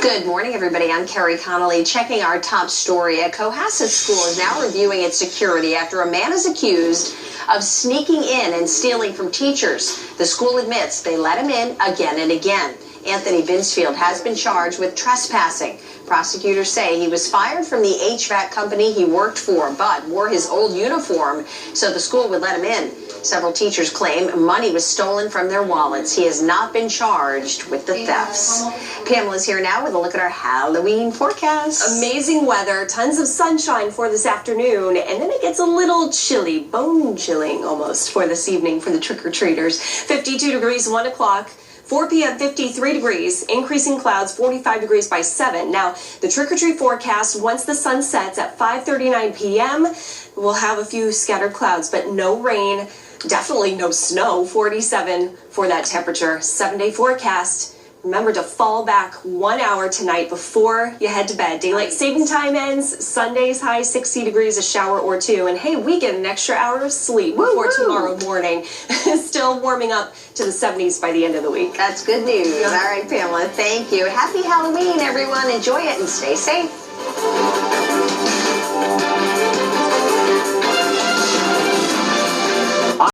Good morning, everybody. I'm Carrie Connolly checking our top story. A Cohasset school is now reviewing its security after a man is accused of sneaking in and stealing from teachers. The school admits they let him in again and again. Anthony Binsfield has been charged with trespassing. Prosecutors say he was fired from the HVAC company he worked for, but wore his old uniform so the school would let him in. Several teachers claim money was stolen from their wallets. He has not been charged with the thefts. Pamela's here now with a look at our Halloween forecast. Amazing weather, tons of sunshine for this afternoon, and then it gets a little chilly, bone chilling almost for this evening for the trick-or-treaters. 52 degrees, 1 o'clock. 4 p.m., 53 degrees, increasing clouds, 45 degrees by 7. Now, the trick-or-treat forecast, once the sun sets at 5:39 p.m., we'll have a few scattered clouds, but no rain, definitely no snow, 47 for that temperature. 7-day forecast. Remember to fall back 1 hour tonight before you head to bed. Daylight saving time ends. Sunday's high 60 degrees, a shower or two. And hey, we get an extra hour of sleep before tomorrow morning. Still warming up to the 70s by the end of the week. That's good news. All right, Pamela, thank you. Happy Halloween, everyone. Enjoy it and stay safe.